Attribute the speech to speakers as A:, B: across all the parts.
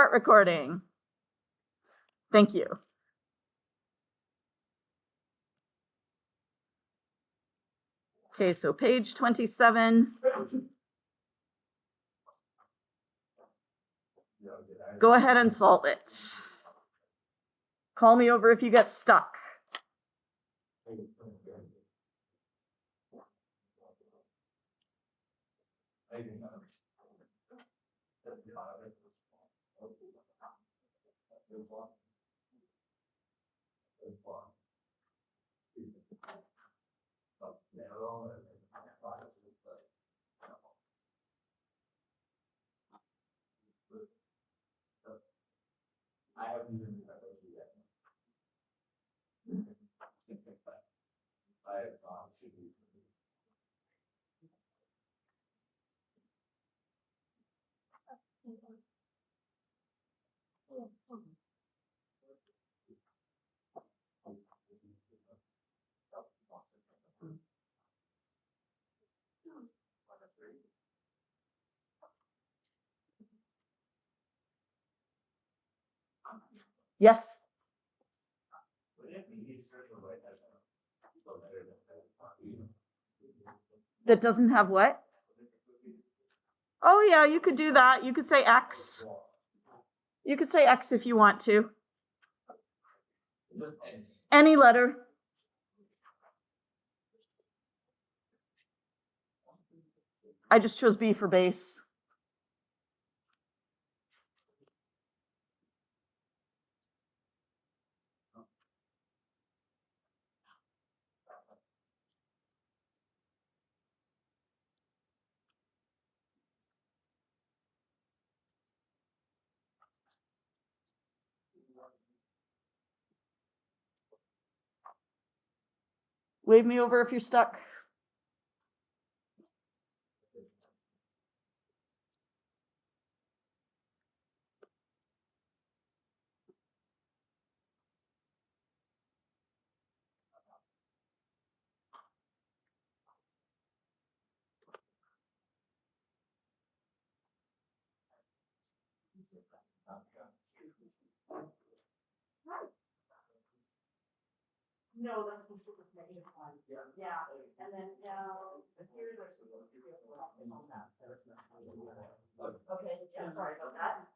A: start recording. Thank you. Okay, so page 27. Go ahead and solve it. Call me over if you get stuck. Yes. That doesn't have what? Oh yeah, you could do that. You could say X. You could say X if you want to. Any letter. I just chose B for base. Wave me over if you're stuck. No, that's supposed to be -1. Yeah, and then down here they're supposed to be able to on that. Okay, yeah, sorry about that.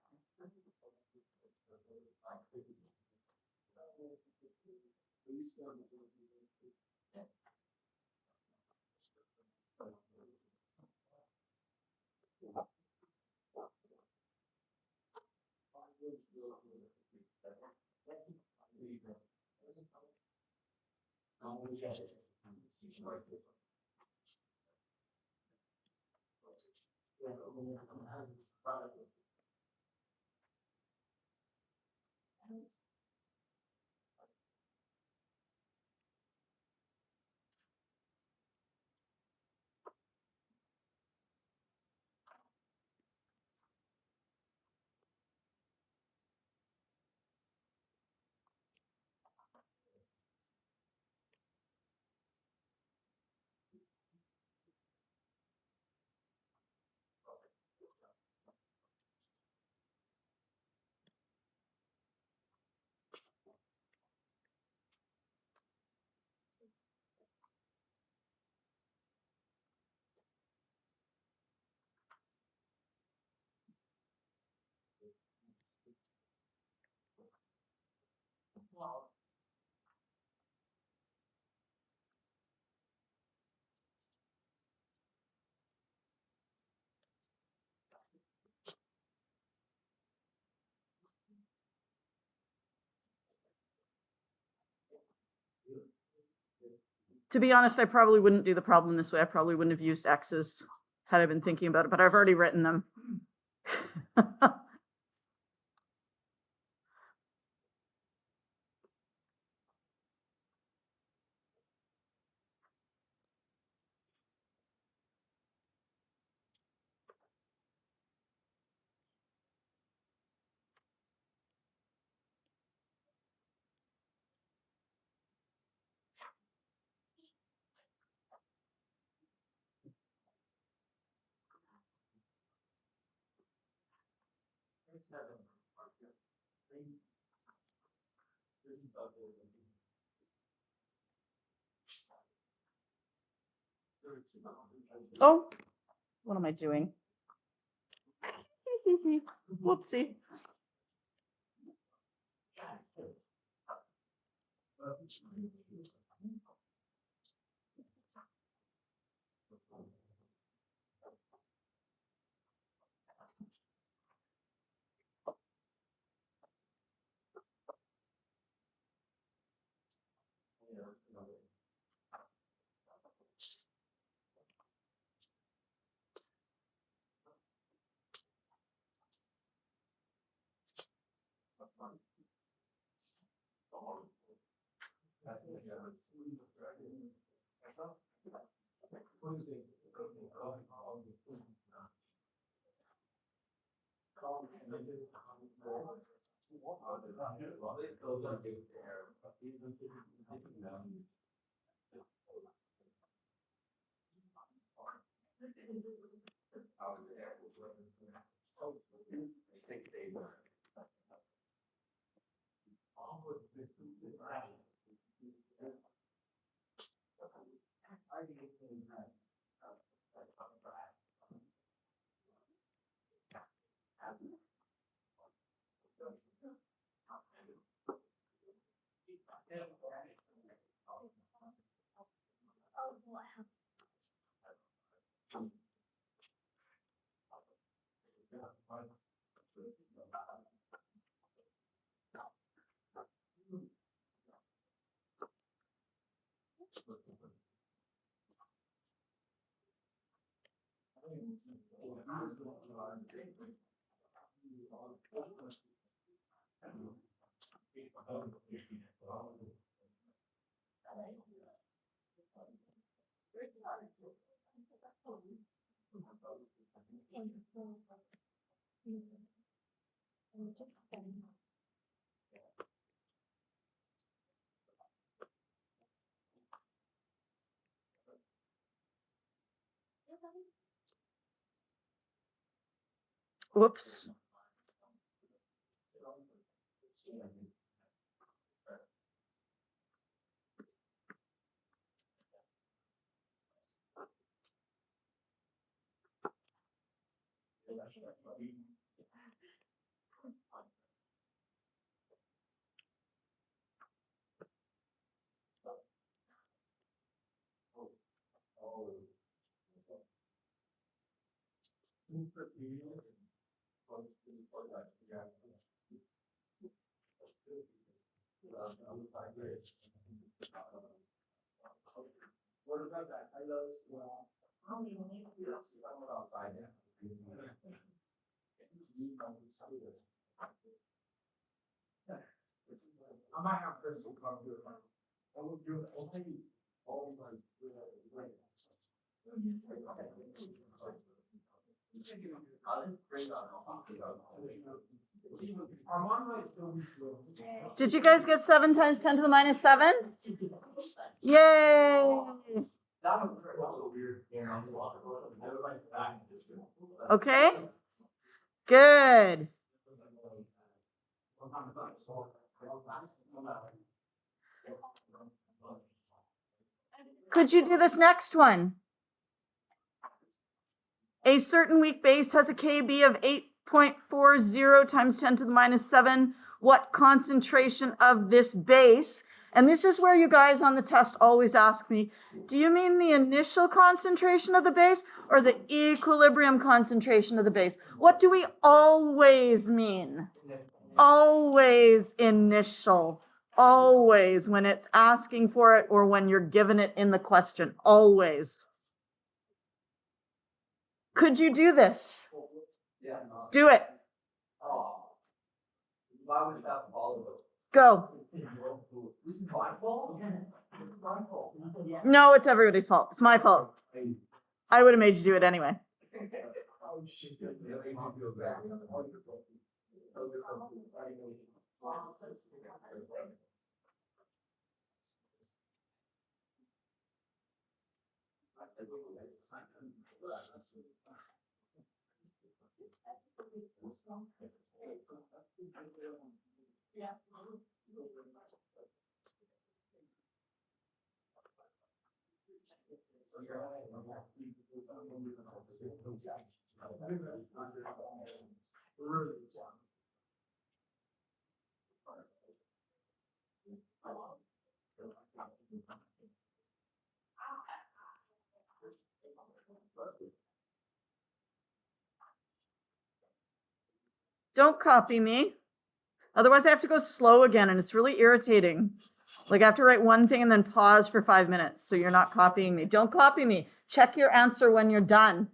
A: To be honest, I probably wouldn't do the problem this way. I probably wouldn't have used X's had I been thinking about it, but I've already written them. Oh, what am I doing? Whoopsie. Whoops. Did you guys get 7 times 10 to the minus 7? Yay! Okay. Good. Could you do this next one? A certain weak base has a KB of 8.40 times 10 to the minus 7. What concentration of this base? And this is where you guys on the test always ask me, do you mean the initial concentration of the base or the equilibrium concentration of the base? What do we always mean? Always initial. Always when it's asking for it or when you're given it in the question. Always. Could you do this? Do it. Go. No, it's everybody's fault. It's my fault. I would have made you do it anyway. Don't copy me. Otherwise, I have to go slow again, and it's really irritating. Like, I have to write one thing and then pause for 5 minutes, so you're not copying me. Don't copy me. Check your answer when you're done.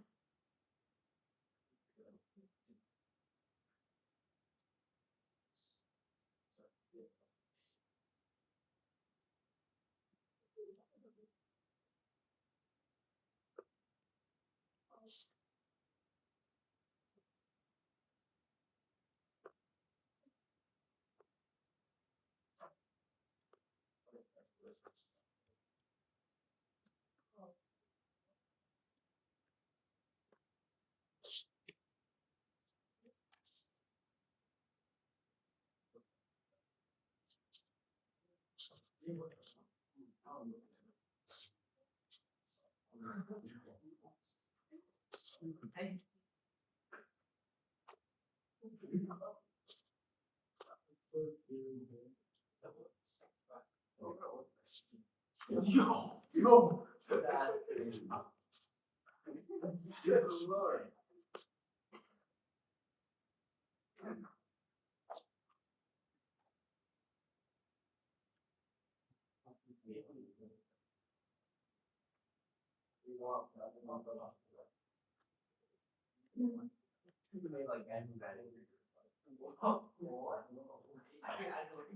B: Yo.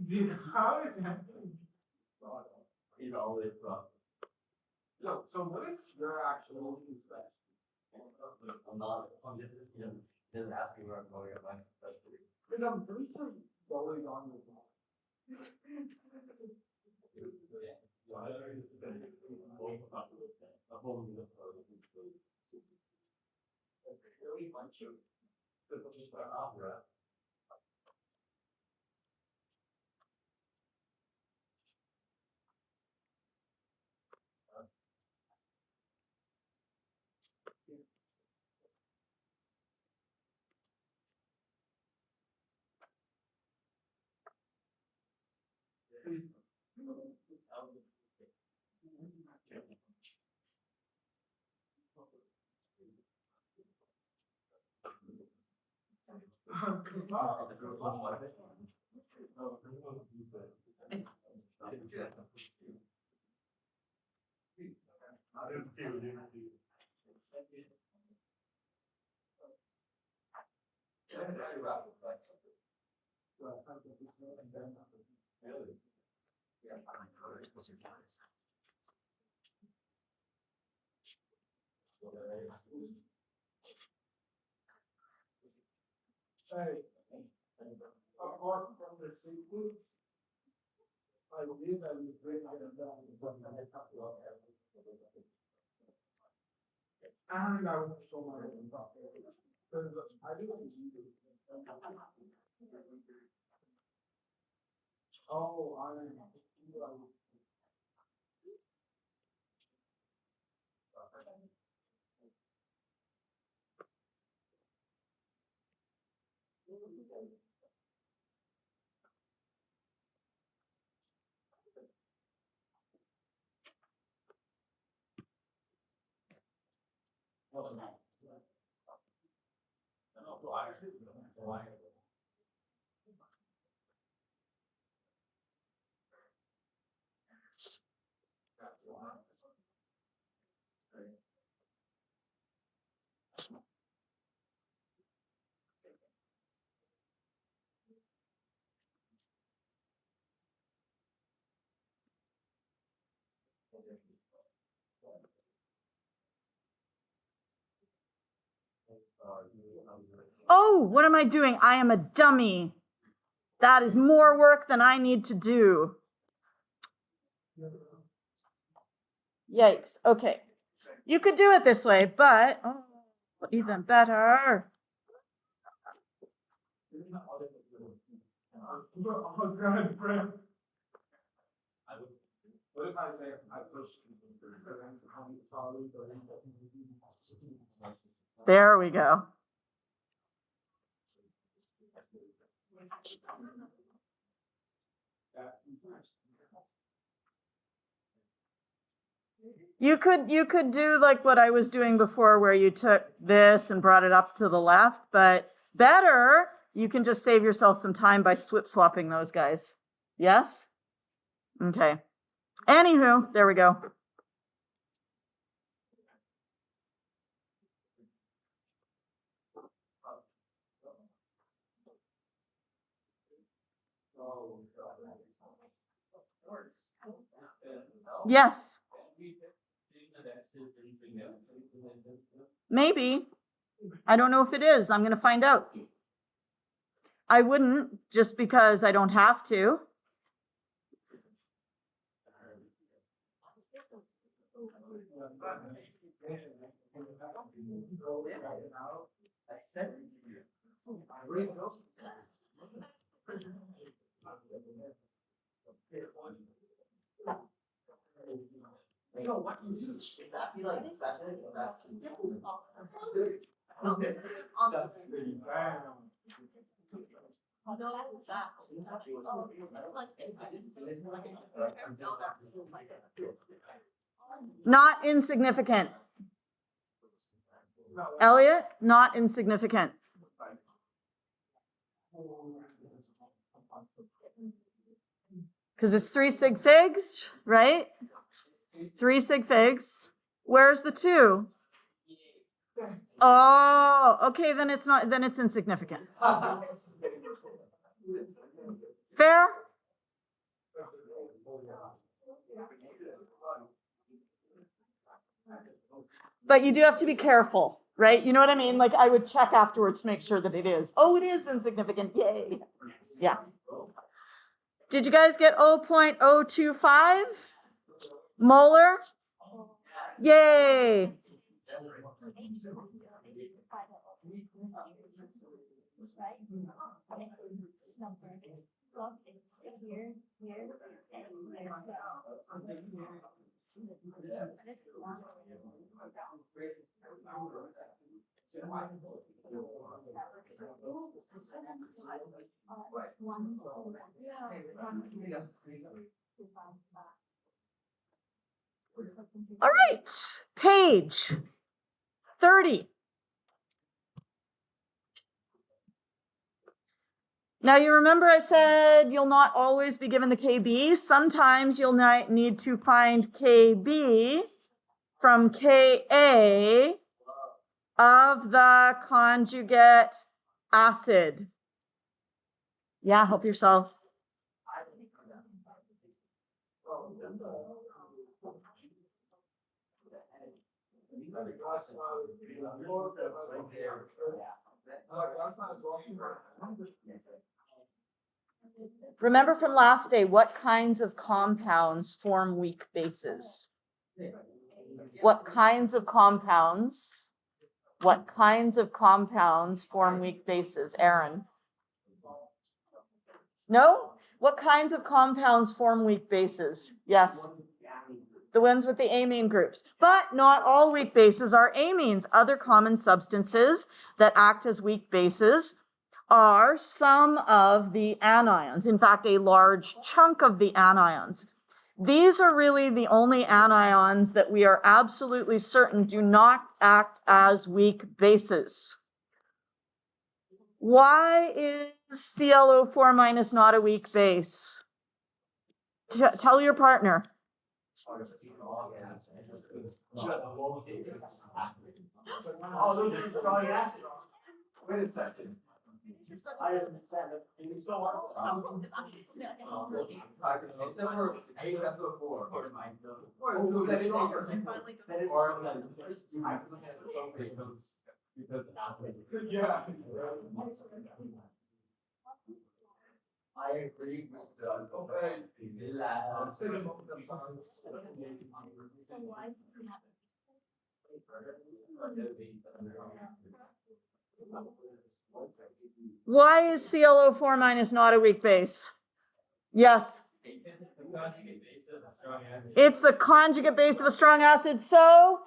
B: Dude, how is happening? He's always rough. No, so what if you're actually his best? I'm not. I'm just, he doesn't ask me where I'm going. I'm like, that's pretty. But I'm pretty sure he's always on with me. Hey, apart from the sequence, I believe I was bringing it down. And I won't show my own property. Because I do what you do. Oh, I don't know.
A: Oh, what am I doing? I am a dummy. That is more work than I need to do. Yikes. Okay. You could do it this way, but even better.
B: Oh, God, Brent. What if I say I push?
A: There we go. You could do like what I was doing before where you took this and brought it up to the left, but better, you can just save yourself some time by swapping those guys. Yes? Okay. Anywho, there we go. Yes. Maybe. I don't know if it is. I'm going to find out. I wouldn't just because I don't have to. Not insignificant. Elliot, not insignificant. Because it's 3 sig figs, right? 3 sig figs. Where's the 2? Oh, okay, then it's not, then it's insignificant. Fair? But you do have to be careful, right? You know what I mean? Like I would check afterwards to make sure that it is. Oh, it is insignificant. Yay. Yeah. Did you guys get 0.025 molar? Yay. All right, page 30. Now you remember I said you'll not always be given the KB. Sometimes you'll need to find KB from Ka of the conjugate acid. Yeah, help yourself. Remember from last day, what kinds of compounds form weak bases? What kinds of compounds form weak bases? Aaron? No? What kinds of compounds form weak bases? Yes. The ones with the amine groups. But not all weak bases are amines. Other common substances that act as weak bases are some of the anions. In fact, a large chunk of the anions. These are really the only anions that we are absolutely certain do not act as weak bases. Why is ClO4 minus not a weak base? Tell your partner.
B: Oh, those are strong acid. Wait a second. I understand that you still want yeah. I agree with
A: Why is ClO4 minus not a weak base? Yes. It's the conjugate base of a strong acid, so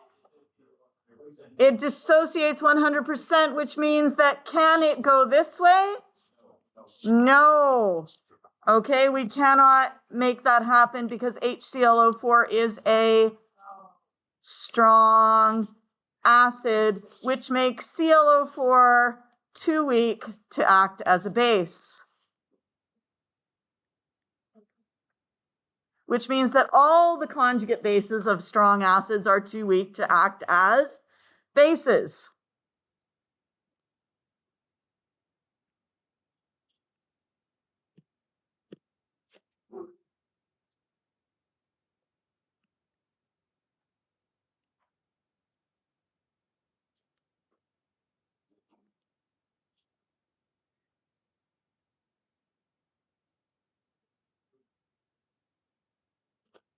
A: it dissociates 100%, which means that can it go this way? No. Okay, we cannot make that happen because HClO4 is a strong acid, which makes ClO4 too weak to act as a base. Which means that all the conjugate bases of strong acids are too weak to act as bases.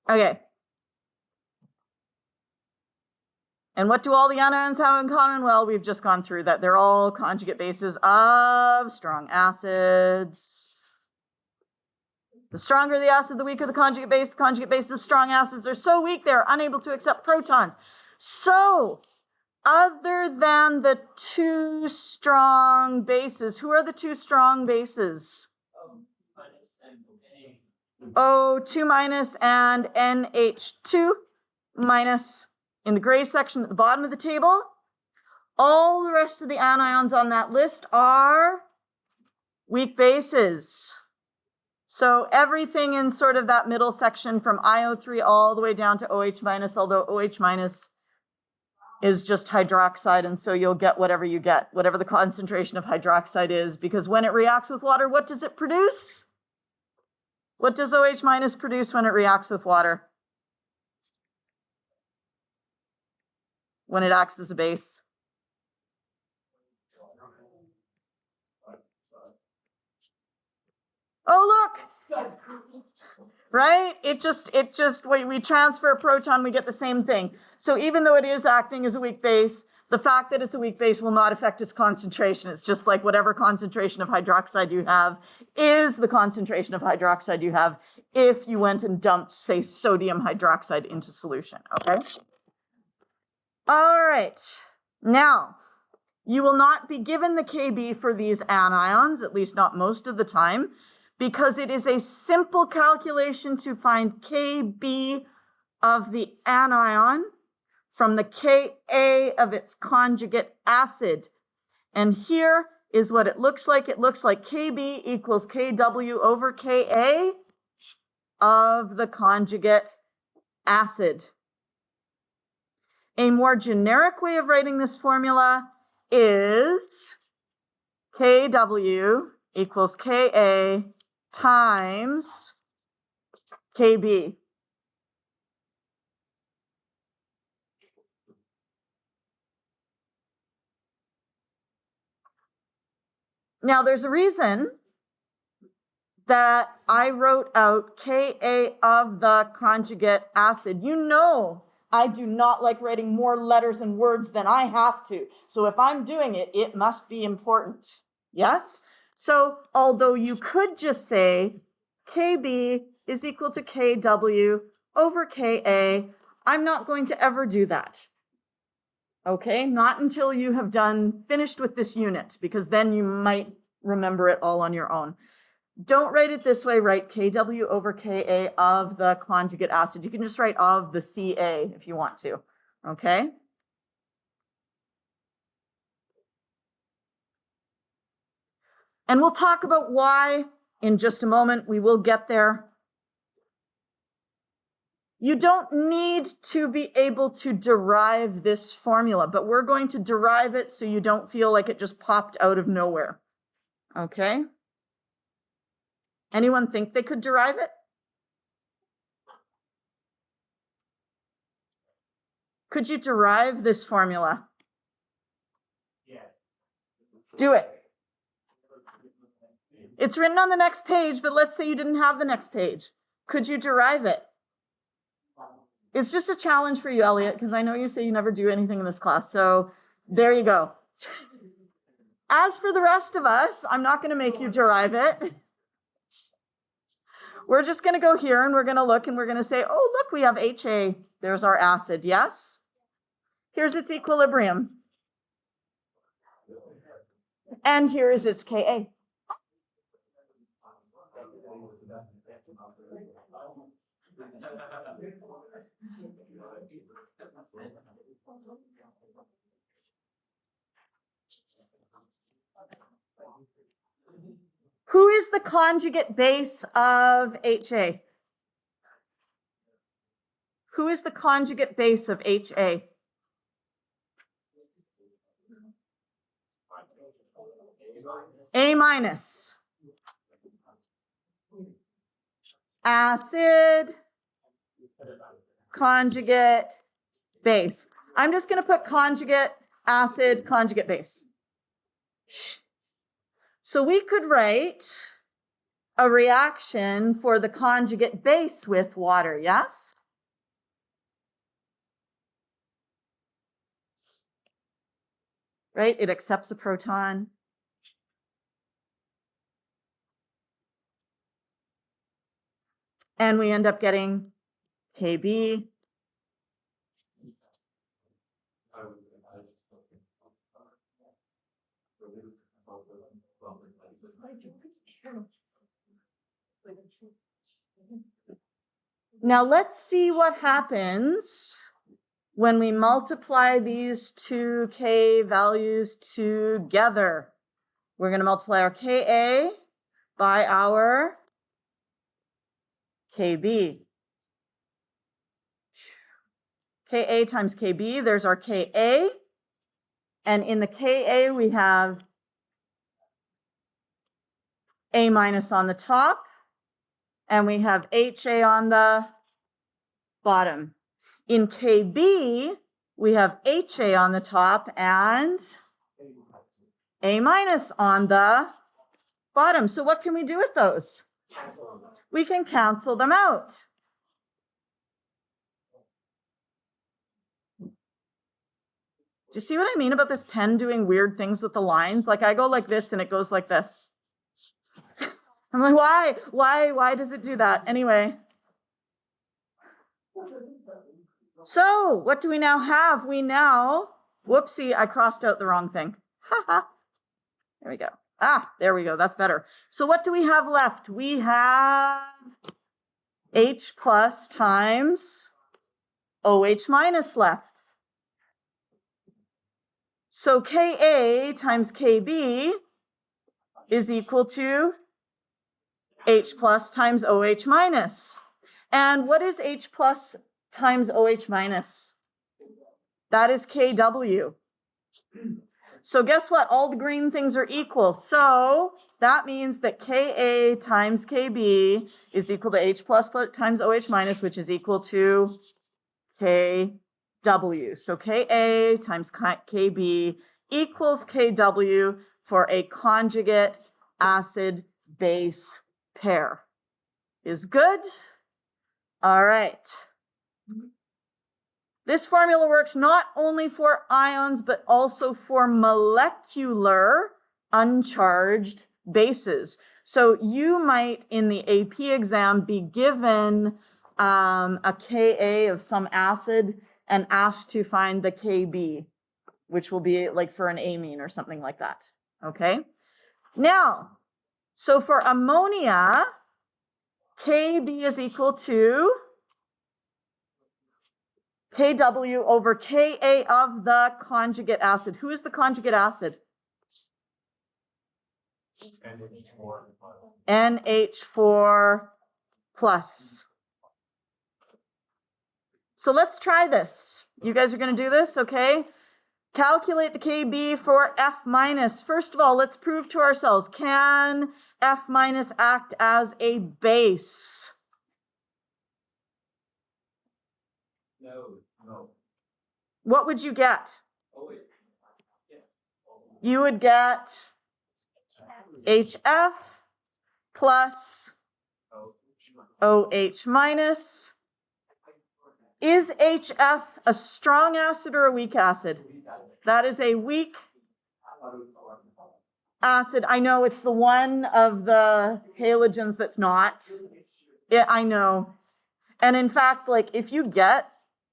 A: Okay. And what do all the anions have in common? Well, we've just gone through that. They're all conjugate bases of strong acids. The stronger the acid, the weaker the conjugate base. The conjugate bases of strong acids are so weak they're unable to accept protons. So, other than the two strong bases, who are the two strong bases? O2 minus and NH2 minus in the gray section at the bottom of the table. All the rest of the anions on that list are weak bases. So everything in sort of that middle section from IO3 all the way down to OH minus, although OH minus is just hydroxide, and so you'll get whatever you get, whatever the concentration of hydroxide is, because when it reacts with water, what does it produce? What does OH minus produce when it reacts with water? When it acts as a base? Oh, look! Right? We transfer a proton, we get the same thing. So even though it is acting as a weak base, the fact that it's a weak base will not affect its concentration. It's just like whatever concentration of hydroxide you have is the concentration of hydroxide you have if you went and dumped, say, sodium hydroxide into solution, okay? All right. Now, you will not be given the Kb for these anions, at least not most of the time, because it is a simple calculation to find Kb of the anion from the Ka of its conjugate acid. And here is what it looks like. It looks like Kb equals Kw over Ka of the conjugate acid. A more generic way of writing this formula is Kw equals Ka times Kb. Now, there's a reason that I wrote out Ka of the conjugate acid. You know, I do not like writing more letters and words than I have to. So if I'm doing it, it must be important. Yes? So although you could just say Kb is equal to Kw over Ka, I'm not going to ever do that. Okay, not until you have finished with this unit, because then you might remember it all on your own. Don't write it this way, write Kw over Ka of the conjugate acid. You can just write of the Ca if you want to, okay? And we'll talk about why in just a moment. We will get there. You don't need to be able to derive this formula, but we're going to derive it so you don't feel like it just popped out of nowhere. Okay? Anyone think they could derive it? Could you derive this formula?
B: Yeah.
A: Do it. It's written on the next page, but let's say you didn't have the next page. Could you derive it? It's just a challenge for you, Elliot, because I know you say you never do anything in this class. So there you go. As for the rest of us, I'm not going to make you derive it. We're just going to go here and we're going to look and we're going to say, oh, look, we have HA. There's our acid, yes? Here's its equilibrium. And here is its Ka. Who is the conjugate base of HA? Who is the conjugate base of HA? A minus. Acid, conjugate, base. I'm just going to put conjugate, acid, conjugate base. So we could write a reaction for the conjugate base with water, yes? Right? It accepts a proton. And we end up getting Kb. Now let's see what happens when we multiply these two K values together. We're going to multiply our Ka by our Kb. Ka times Kb, there's our Ka. And in the Ka, we have A minus on the top, and we have HA on the bottom. In Kb, we have HA on the top and A minus on the bottom. So what can we do with those? We can cancel them out. Do you see what I mean about this pen doing weird things with the lines? Like I go like this and it goes like this. I'm like, why does it do that? Anyway. So what do we now have? We now, whoopsie, I crossed out the wrong thing. There we go. There we go. That's better. So what do we have left? We have H plus times OH minus left. So Ka times Kb is equal to H plus times OH minus. And what is H plus times OH minus? That is Kw. So guess what? All the green things are equal. So that means that Ka times Kb is equal to H plus times OH minus, which is equal to Kw. So Ka times Kb equals Kw for a conjugate acid-base pair. Is good? All right. This formula works not only for ions, but also for molecular uncharged bases. So you might, in the AP exam, be given a Ka of some acid and asked to find the Kb, which will be like for an amine or something like that. Okay? Now, so for ammonia, Kb is equal to Kw over Ka of the conjugate acid. Who is the conjugate acid? NH4 plus. So let's try this. You guys are going to do this, okay? Calculate the Kb for F minus. First of all, let's prove to ourselves, can F minus act as a base? No. What would you get? You would get HF plus OH minus. Is HF a strong acid or a weak acid? That is a weak acid. I know it's the one of the halogens that's not. I know. And in fact, like if you get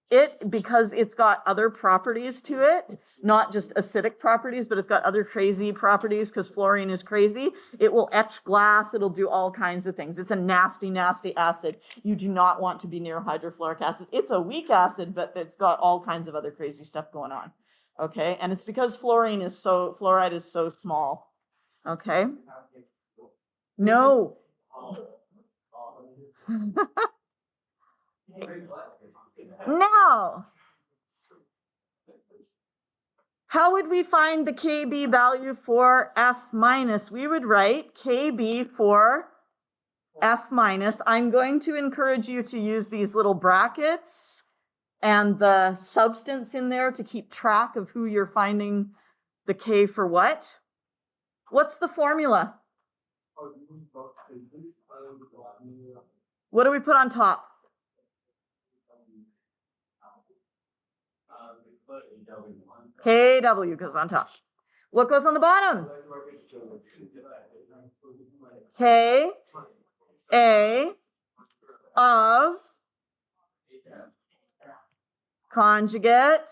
A: it, because it's got other properties to it, not just acidic properties, but it's got other crazy properties because fluorine is crazy, it will etch glass, it'll do all kinds of things. It's a nasty, nasty acid. You do not want to be near hydrofluoric acid. It's a weak acid, but it's got all kinds of other crazy stuff going on. Okay, and it's because fluoride is so small. Okay. No. Now, how would we find the Kb value for F minus? We would write Kb for F minus. I'm going to encourage you to use these little brackets and the substance in there to keep track of who you're finding the K for what. What's the formula? What do we put on top? KW goes on top. What goes on the bottom? K A of conjugate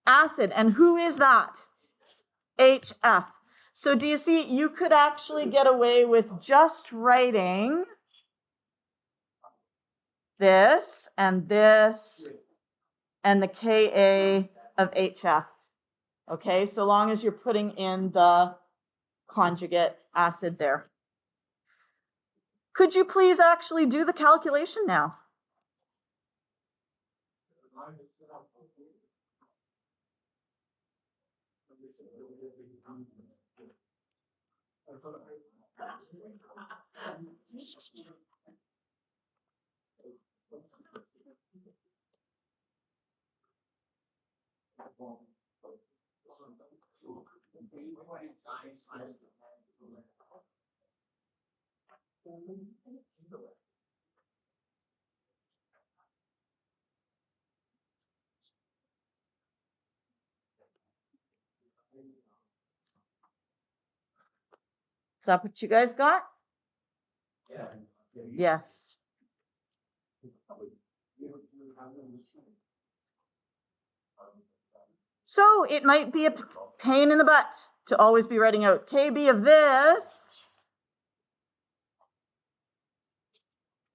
A: acid. And who is that? HF. So do you see, you could actually get away with just writing this and the Ka of HF. Okay, so long as you're putting in the conjugate acid there. Could you please actually do the calculation now? Is that what you guys got? Yes. So it might be a pain in the butt to always be writing out Kb of this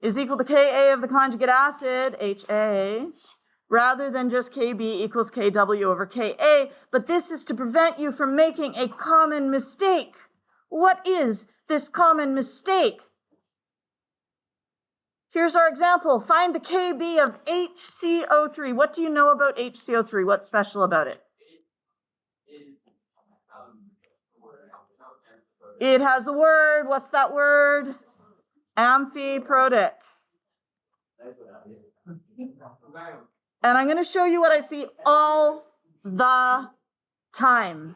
A: is equal to Ka of the conjugate acid, HA, rather than just Kb equals Kw over Ka. But this is to prevent you from making a common mistake. What is this common mistake? Here's our example. Find the Kb of HCO3. What do you know about HCO3? What's special about it? It has a word. What's that word? Amphiprotic. And I'm going to show you what I see all the time.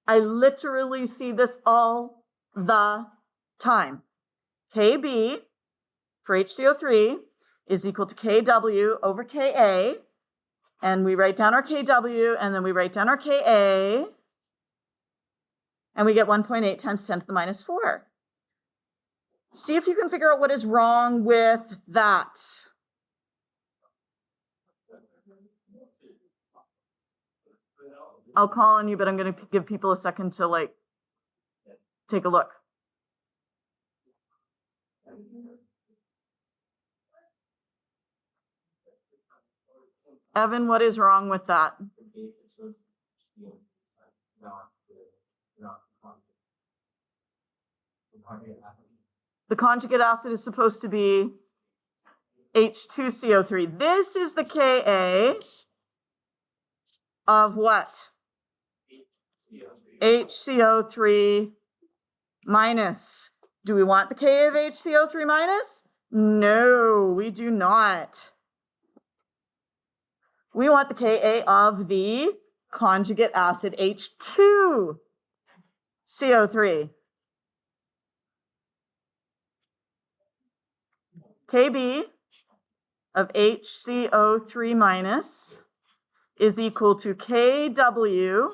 A: I literally see this all the time. Kb for HCO3 is equal to Kw over Ka. And we write down our Kw, and then we write down our Ka. And we get 1.8 times 10 to the minus 4. See if you can figure out what is wrong with that. I'll call on you, but I'm going to give people a second to take a look. Evan, what is wrong with that? The conjugate acid is supposed to be H2CO3. This is the Ka of what? HCO3 minus. Do we want the Ka of HCO3 minus? No, we do not. We want the Ka of the conjugate acid H2CO3. Kb of HCO3 minus is equal to Kw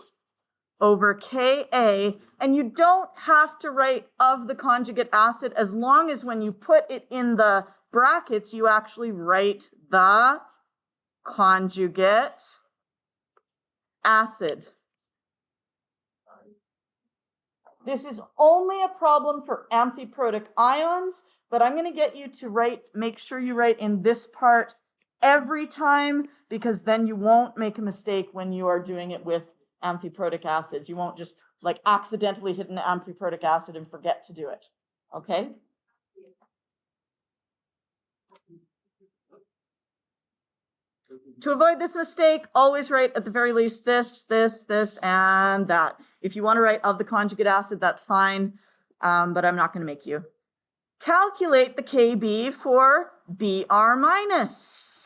A: over Ka, and you don't have to write of the conjugate acid as long as when you put it in the brackets, you actually write the conjugate acid. This is only a problem for amphiprotic ions, but I'm going to get you to make sure you write in this part every time, because then you won't make a mistake when you are doing it with amphiprotic acids. You won't just like accidentally hit an amphiprotic acid and forget to do it. Okay? To avoid this mistake, always write at the very least this, and that. If you want to write of the conjugate acid, that's fine, but I'm not going to make you. Calculate the Kb for Br minus.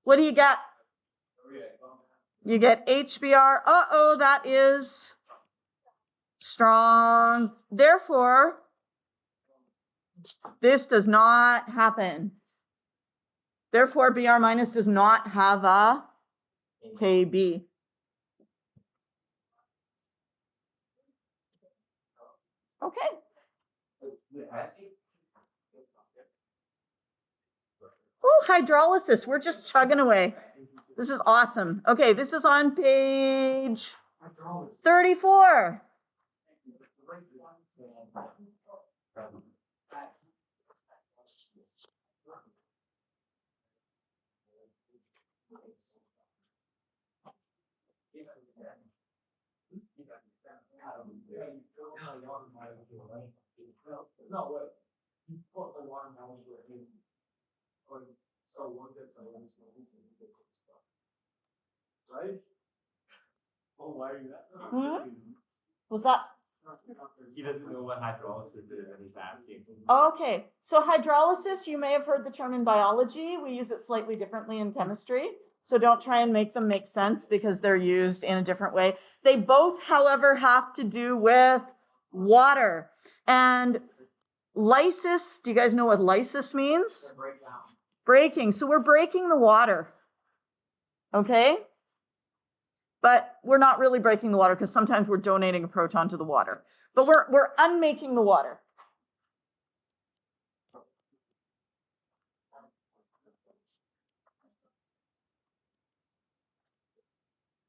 A: What do you get? You get HBr. Uh-oh, that is strong. Therefore, this does not happen. Therefore, Br minus does not have a Kb. Okay. Oh, hydrolysis. We're just chugging away. This is awesome. Okay, this is on page 34.
B: Right? Oh, why are you
A: Hmm? What's that?
B: He doesn't know what hydrolysis is and he's asking.
A: Okay, so hydrolysis, you may have heard the term in biology. We use it slightly differently in chemistry. So don't try and make them make sense because they're used in a different way. They both, however, have to do with water. And lysis, do you guys know what lysis means? Breaking. So we're breaking the water. Okay? But we're not really breaking the water because sometimes we're donating a proton to the water. But we're unmaking the water.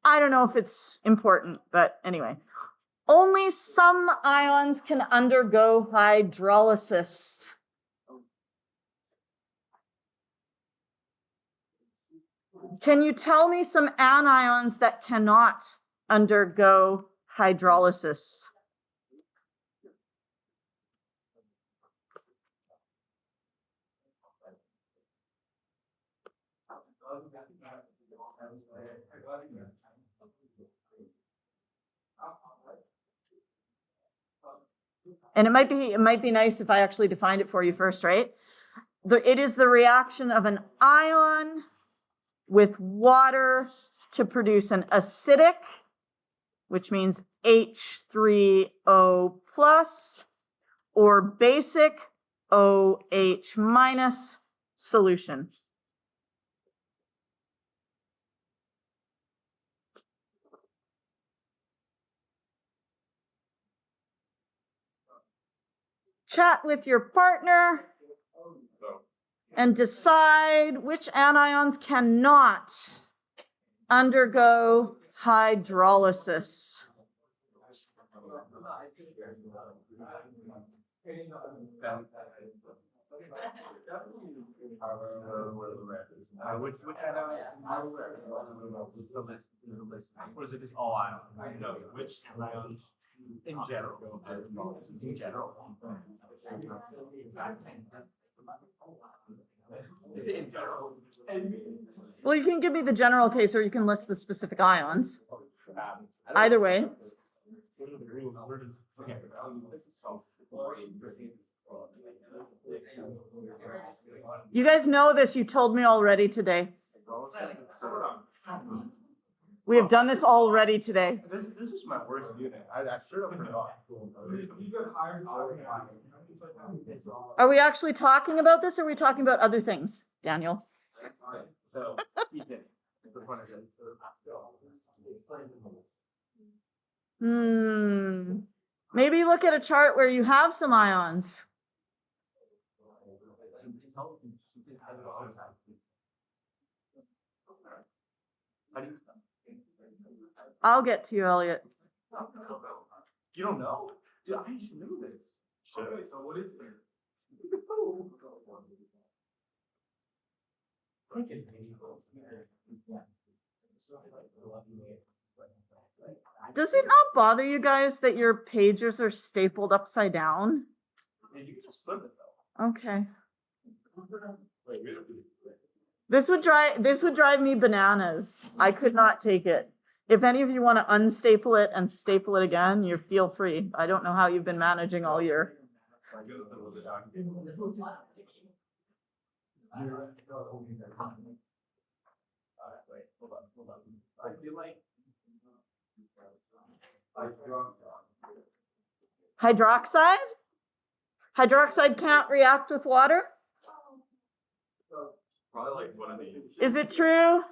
A: I don't know if it's important, but anyway. Only some ions can undergo hydrolysis. Can you tell me some anions that cannot undergo hydrolysis? And it might be nice if I actually defined it for you first, right? It is the reaction of an ion with water to produce an acidic, which means H3O plus, or basic OH minus solution. Chat with your partner and decide which anions cannot undergo hydrolysis.
B: Or is it just all ions? No, which ions in general? In general. Is it in general?
A: Well, you can give me the general case or you can list the specific ions. Either way. You guys know this, you told me already today. We have done this already today.
B: This is my worst unit. I should have forgot.
A: Are we actually talking about this, or are we talking about other things, Daniel?
B: So, Ethan, which one is it?
A: Maybe look at a chart where you have some ions. I'll get to you, Elliot.
B: You don't know? Dude, I should know this. Okay, so what is there?
A: Does it not bother you guys that your pages are stapled upside down?
B: You can just flip it though.
A: Okay. This would drive me bananas. I could not take it. If any of you want to unstaple it and staple it again, you feel free. I don't know how you've been managing all year. Hydroxide? Hydroxide can't react with water?
B: Probably like one of these.
A: Is it true?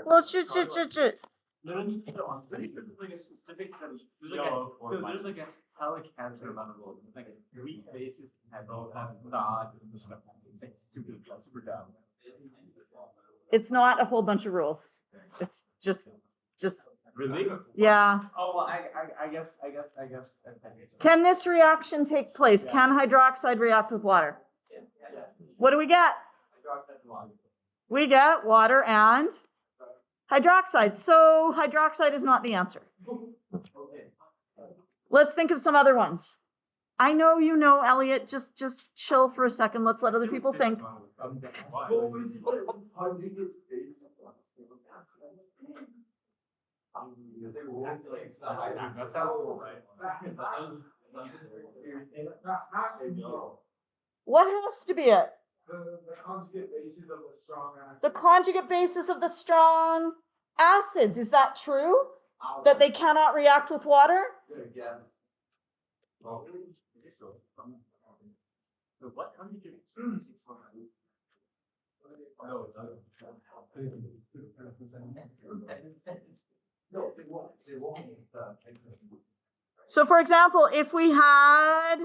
A: Well, shit.
B: No, there's like a specific set of, there's like a hella cancer amount of rules. Like a weak basis can have both have God, it's like super dumb.
A: It's not a whole bunch of rules. It's just
B: Really?
A: yeah.
B: Oh well, I guess.
A: Can this reaction take place? Can hydroxide react with water? What do we get? We get water and hydroxide. So hydroxide is not the answer. Let's think of some other ones. I know you know, Elliot. Just chill for a second. Let's let other people think.
B: That sounds cool, right?
A: What has to be it?
B: The conjugate bases of the strong acid.
A: The conjugate basis of the strong acids. Is that true? That they cannot react with water?
B: Yes. Well, so what conjugate? No, it's
A: So for example, if we had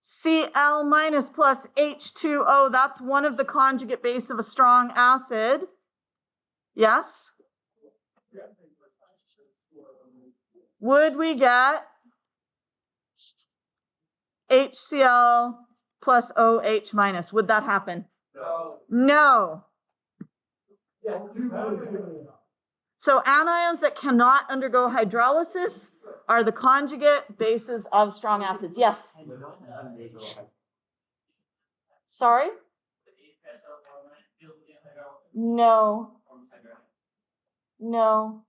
A: Cl minus plus H2O, that's one of the conjugate base of a strong acid. Yes? Would we get HCl plus OH minus? Would that happen? No. So anions that cannot undergo hydrolysis are the conjugate bases of strong acids. Yes? Sorry? No. No.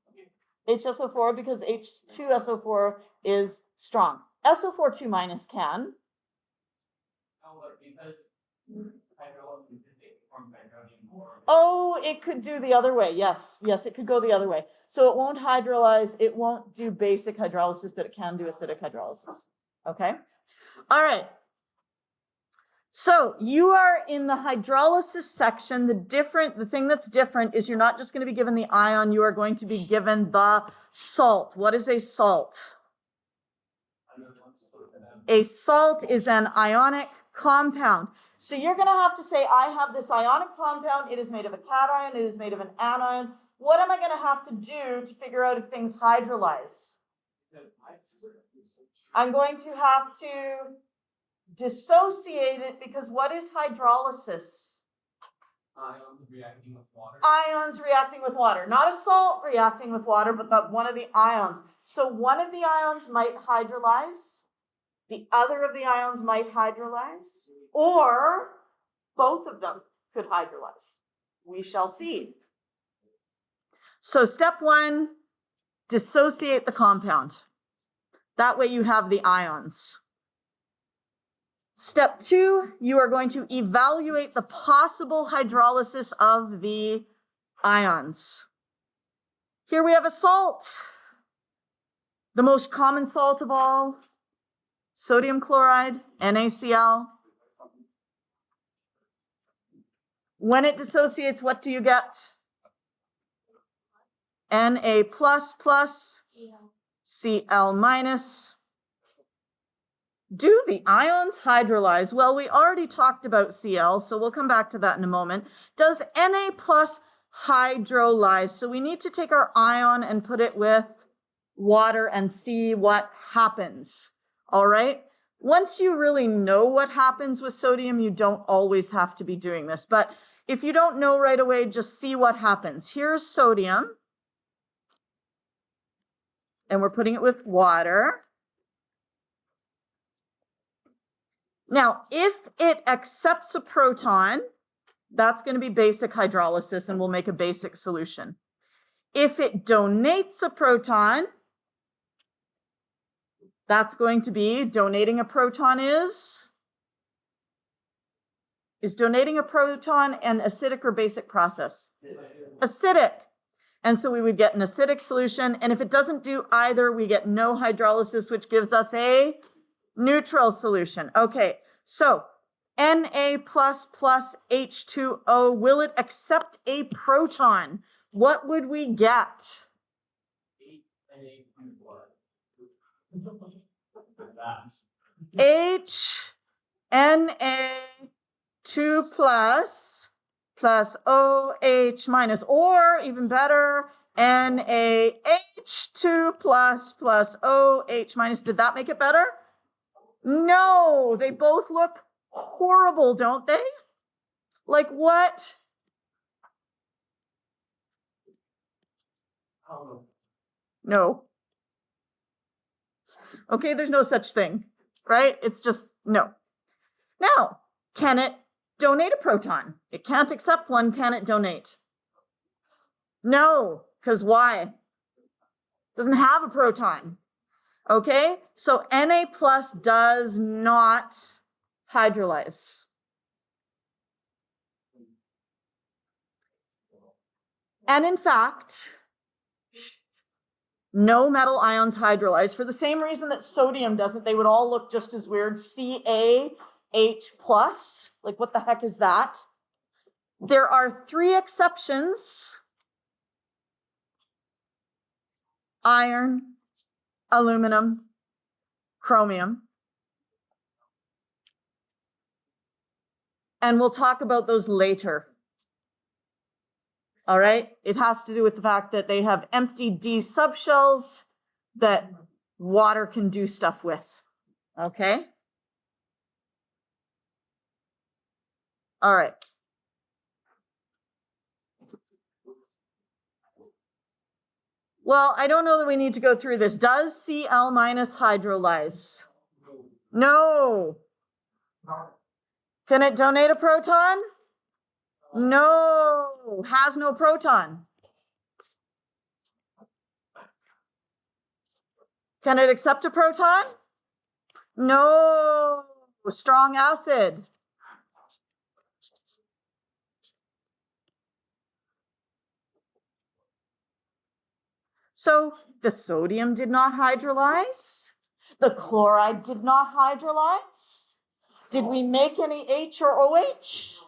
A: HSO4 because H2SO4 is strong. SO4 2 minus can. Oh, it could do the other way. Yes, it could go the other way. So it won't hydrolyze, it won't do basic hydrolysis, but it can do acidic hydrolysis. Okay? All right. So you are in the hydrolysis section. The thing that's different is you're not just going to be given the ion, you are going to be given the salt. What is a salt? A salt is an ionic compound. So you're going to have to say, I have this ionic compound. It is made of a cation. It is made of an anion. What am I going to have to do to figure out if things hydrolyze? I'm going to have to dissociate it because what is hydrolysis?
B: Ions reacting with water.
A: Ions reacting with water. Not a salt reacting with water, but one of the ions. So one of the ions might hydrolyze. The other of the ions might hydrolyze, or both of them could hydrolyze. We shall see. So step one, dissociate the compound. That way you have the ions. Step two, you are going to evaluate the possible hydrolysis of the ions. Here we have a salt. The most common salt of all, sodium chloride, NaCl. When it dissociates, what do you get? Na plus plus, Cl minus. Do the ions hydrolyze? Well, we already talked about Cl, so we'll come back to that in a moment. Does Na plus hydrolyze? So we need to take our ion and put it with water and see what happens. All right? Once you really know what happens with sodium, you don't always have to be doing this. But if you don't know right away, just see what happens. Here's sodium. And we're putting it with water. Now, if it accepts a proton, that's going to be basic hydrolysis, and we'll make a basic solution. If it donates a proton, that's going to be, donating a proton is donating a proton an acidic or basic process? Acidic. And so we would get an acidic solution, and if it doesn't do either, we get no hydrolysis, which gives us a neutral solution. Okay, so Na plus plus H2O, will it accept a proton? What would we get? H Na2 plus plus OH minus, or even better, NaH2 plus plus OH minus. Did that make it better? No, they both look horrible, don't they? Like what? No. Okay, there's no such thing, right? It's just no. Now, can it donate a proton? It can't accept one. Can it donate? No, because why? It doesn't have a proton. Okay, so Na plus does not hydrolyze. And in fact, no metal ions hydrolyze for the same reason that sodium doesn't. They would all look just as weird. CaH plus, like what the heck is that? There are 3 exceptions: iron, aluminum, chromium. And we'll talk about those later. All right, it has to do with the fact that they have empty D subshells that water can do stuff with. Okay? All right. Well, I don't know that we need to go through this. Does Cl minus hydrolyze? No. Can it donate a proton? No. Has no proton. Can it accept a proton? No. Strong acid. So the sodium did not hydrolyze. The chloride did not hydrolyze. Did we make any H or OH?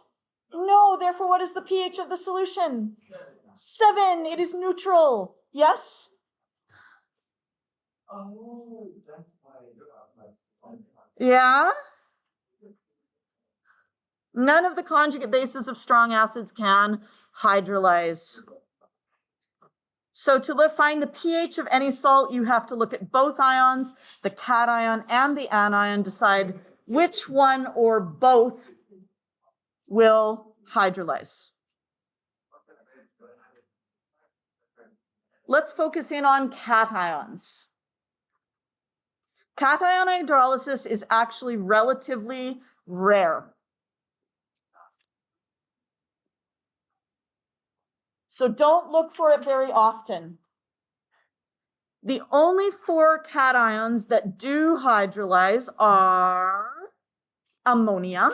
A: No, therefore what is the pH of the solution? 7, it is neutral. Yes?
B: Oh, that's why.
A: Yeah? None of the conjugate bases of strong acids can hydrolyze. So to find the pH of any salt, you have to look at both ions, the cation and the anion, decide which one or both will hydrolyze. Let's focus in on cations. Cation hydrolysis is actually relatively rare. So don't look for it very often. The only 4 cations that do hydrolyze are ammonia,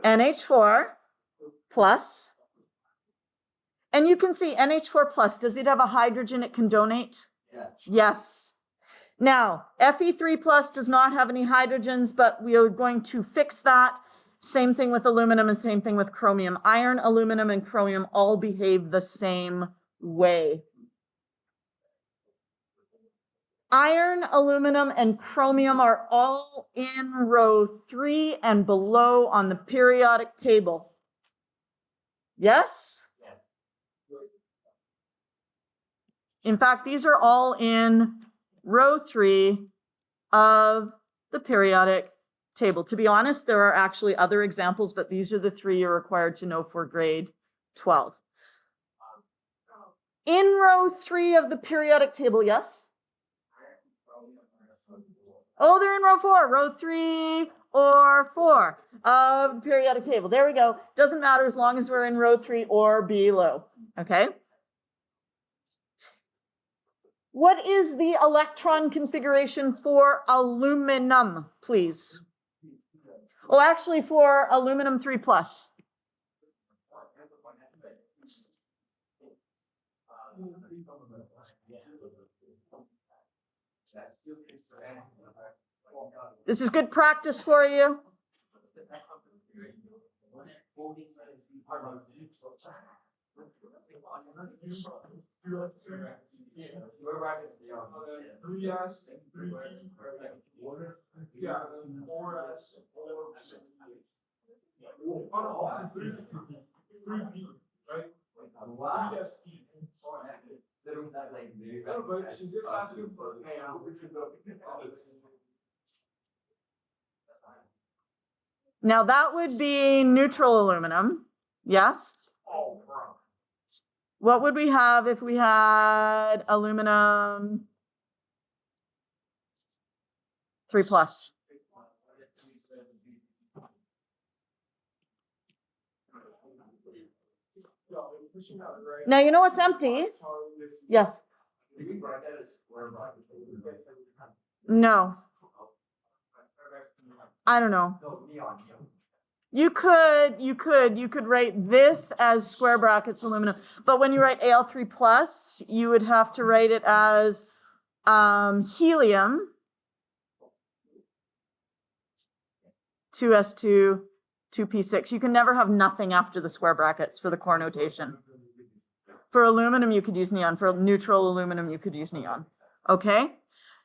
A: NH4 plus, and you can see NH4 plus, does it have a hydrogen it can donate? Yes. Now, Fe3 plus does not have any hydrogens, but we are going to fix that. Same thing with aluminum and same thing with chromium. Iron, aluminum, and chromium all behave the same way. Iron, aluminum, and chromium are all in row 3 and below on the periodic table. Yes? In fact, these are all in row 3 of the periodic table. To be honest, there are actually other examples, but these are the 3 you're required to know for grade 12. In row 3 of the periodic table, yes? Oh, they're in row 4, row 3 or 4 of the periodic table. There we go. Doesn't matter as long as we're in row 3 or below, okay? What is the electron configuration for aluminum, please? Oh, actually for aluminum 3 plus. This is good practice for you. Now that would be neutral aluminum, yes? What would we have if we had aluminum 3 plus? Now you know what's empty? Yes. No. I don't know. You could write this as square brackets aluminum, but when you write Al3 plus, you would have to write it as helium 2s2 2p6. You can never have nothing after the square brackets for the core notation. For aluminum, you could use neon. For neutral aluminum, you could use neon. Okay?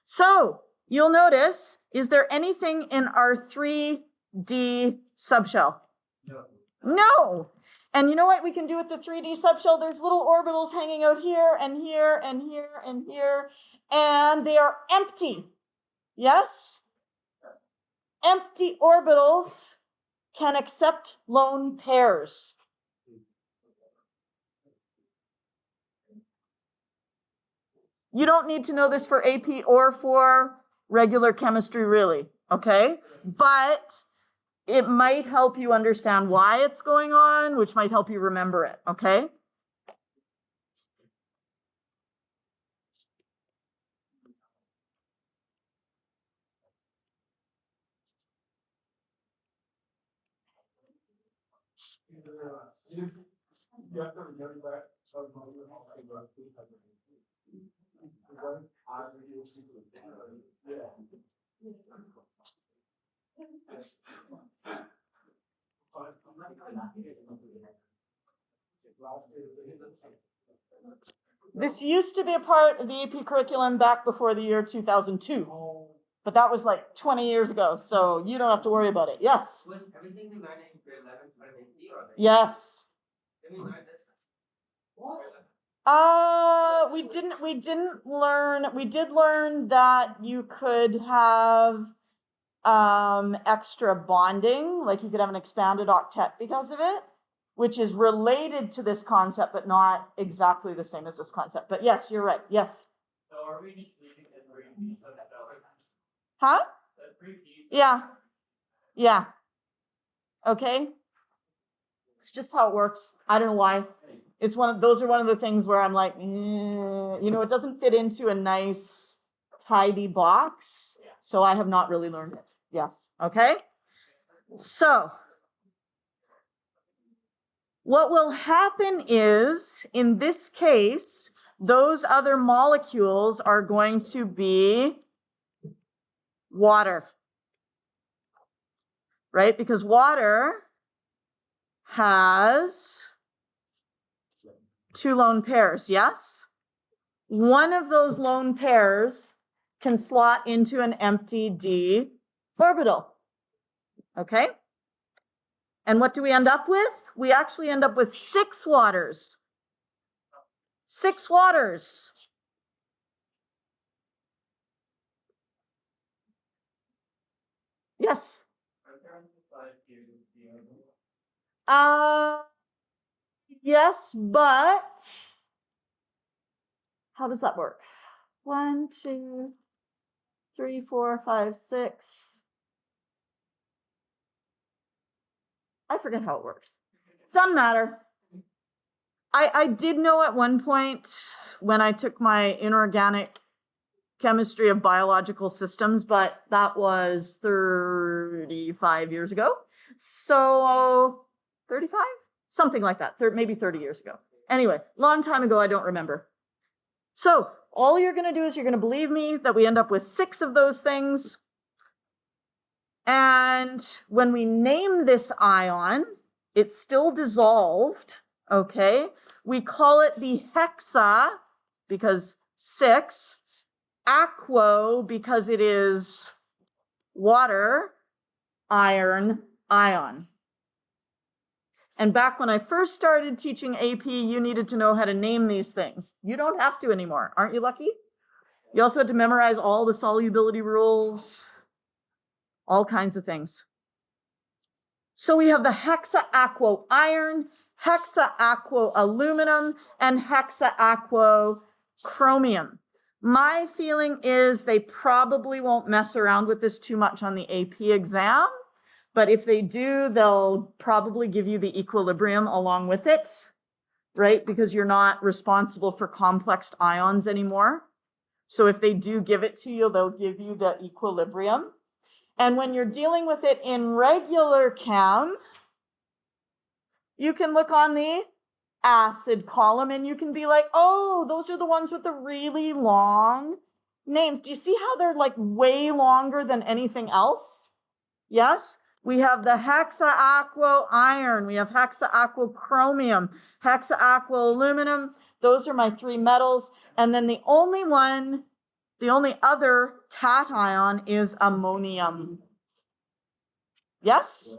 A: So you'll notice, is there anything in our 3D subshell? No. And you know what we can do with the 3D subshell? There's little orbitals hanging out here and here and here and here, and they are empty. Yes? Empty orbitals can accept lone pairs. You don't need to know this for AP or for regular chemistry, really, okay? But it might help you understand why it's going on, which might help you remember it, okay? This used to be a part of the AP curriculum back before the year 2002, but that was like 20 years ago, so you don't have to worry about it. Yes?
B: Was everything we learned in grade 11 part of AP or?
A: Yes.
B: Did we learn this? What?
A: We did learn that you could have extra bonding, like you could have an expanded octet because of it, which is related to this concept, but not exactly the same as this concept. But yes, you're right. Yes.
B: So are we just leaving it for AP so that's all?
A: Huh?
B: That's pretty easy.
A: Yeah. Yeah. Okay. It's just how it works. I don't know why. It's those are one of the things where I'm like, you know, it doesn't fit into a nice, tidy box. So I have not really learned it. Yes. Okay. So what will happen is, in this case, those other molecules are going to be water, right? Because water has 2 lone pairs, yes? One of those lone pairs can slot into an empty d orbital, okay? And what do we end up with? We actually end up with 6 waters. 6 waters. Yes. Yes, but how does that work? 1, 2, 3, 4, 5, 6. I forget how it works. Doesn't matter. I did know at one point when I took my inorganic chemistry of biological systems, but that was 35 years ago. So 35? Something like that, maybe 30 years ago. Anyway, long time ago, I don't remember. So all you're going to do is you're going to believe me that we end up with 6 of those things. And when we name this ion, it's still dissolved, okay? We call it the hexa because 6, aquo because it is water, iron, ion. And back when I first started teaching AP, you needed to know how to name these things. You don't have to anymore. Aren't you lucky? You also had to memorize all the solubility rules, all kinds of things. So we have the hexaquo iron, hexaquo aluminum, and hexaquo chromium. My feeling is they probably won't mess around with this too much on the AP exam, but if they do, they'll probably give you the equilibrium along with it, right? Because you're not responsible for complex ions anymore. So if they do give it to you, they'll give you the equilibrium. And when you're dealing with it in regular chem, you can look on the acid column and you can be like, oh, those are the ones with the really long names. Do you see how they're like way longer than anything else? Yes? We have the hexaquo iron, we have hexaquo chromium, hexaquo aluminum. Those are my 3 metals. And then the only other cation is ammonium. Yes?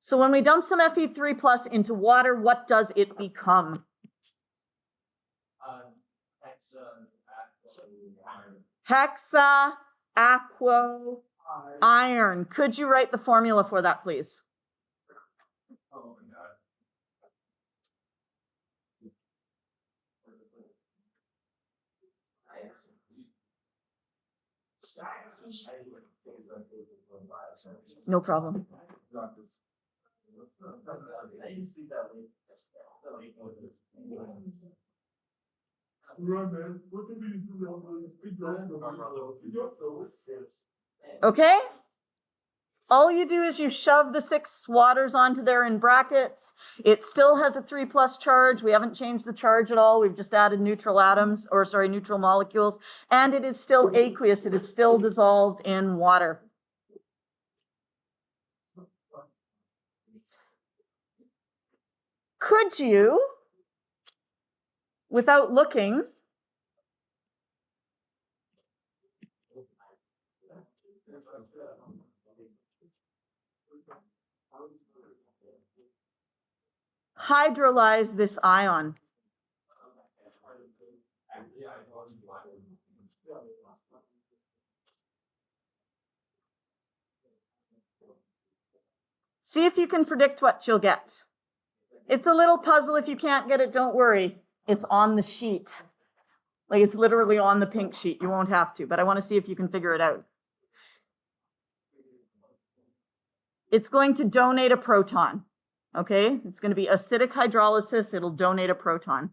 A: So when we dump some Fe3 plus into water, what does it become? Hexaquo iron. Could you write the formula for that, please? No problem. Okay? All you do is you shove the 6 waters onto there in brackets. It still has a 3 plus charge. We haven't changed the charge at all. We've just added neutral molecules. And it is still aqueous. It is still dissolved in water. Could you, without looking, hydrolyze this ion? See if you can predict what you'll get. It's a little puzzle. If you can't get it, don't worry. It's on the sheet. Like it's literally on the pink sheet. You won't have to, but I want to see if you can figure it out. It's going to donate a proton. Okay, it's going to be acidic hydrolysis. It'll donate a proton.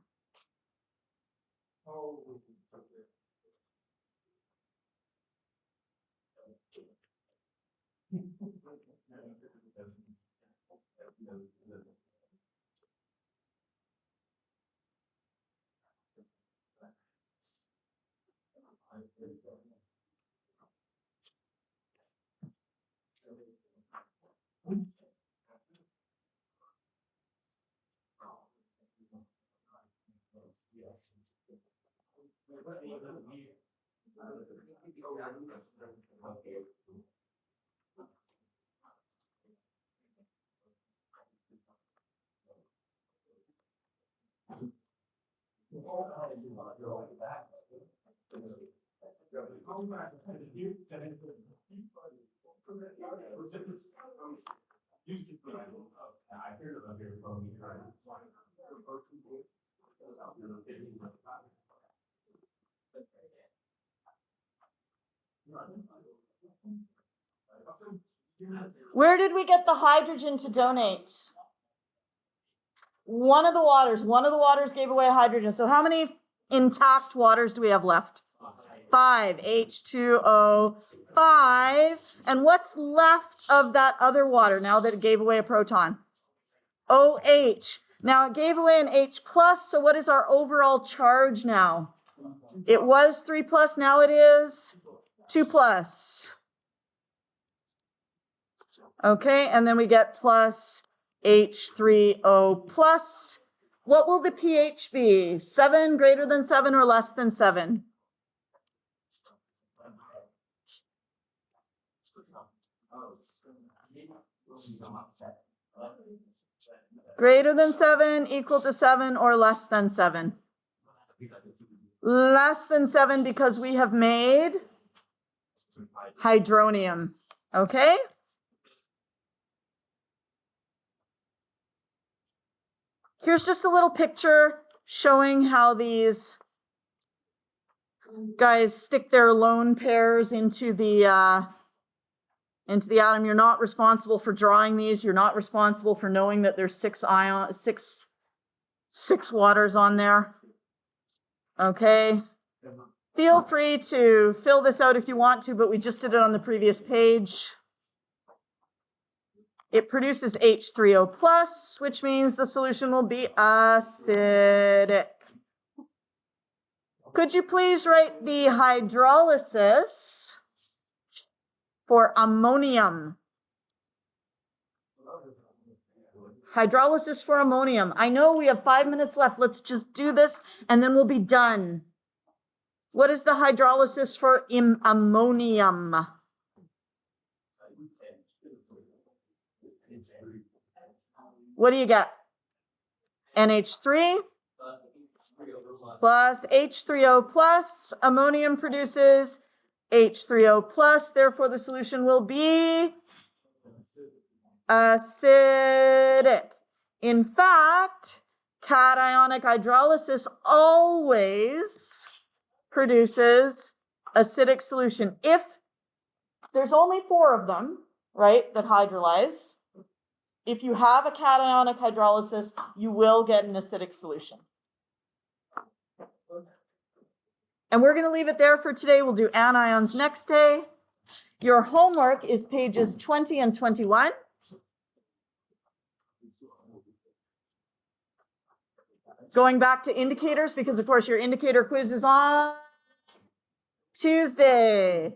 A: Where did we get the hydrogen to donate? One of the waters gave away hydrogen. So how many intact waters do we have left? 5, H2O, 5. And what's left of that other water now that it gave away a proton? OH. Now it gave away an H plus, so what is our overall charge now? It was 3 plus, now it is 2 plus. Okay, and then we get plus H3O plus. What will the pH be? 7, greater than 7, or less than 7? Greater than 7, equal to 7, or less than 7? Less than 7, because we have made hydronium. Okay? Here's just a little picture showing how these guys stick their lone pairs into the atom. You're not responsible for drawing these. You're not responsible for knowing that there's six waters on there. Okay. Feel free to fill this out if you want to, but we just did it on the previous page. It produces H3O plus, which means the solution will be acidic. Could you please write the hydrolysis for ammonium? Hydrolysis for ammonium. I know we have 5 minutes left. Let's just do this and then we'll be done. What is the hydrolysis for ammonium? What do you get? NH3 plus H3O plus. Ammonium produces H3O plus. Therefore, the solution will be acidic. In fact, cationic hydrolysis always produces acidic solution. If there's only 4 of them, right, that hydrolyze, if you have a cationic hydrolysis, you will get an acidic solution. And we're going to leave it there for today. We'll do anions next day. Your homework is pages 20 and 21. Going back to indicators, because of course your indicator quiz is on Tuesday.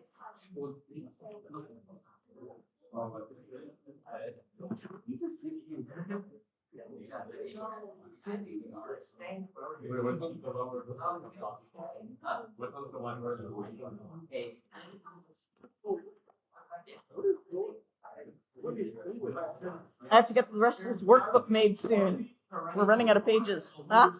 A: I have to get the rest of this workbook made soon. We're running out of pages. Huh?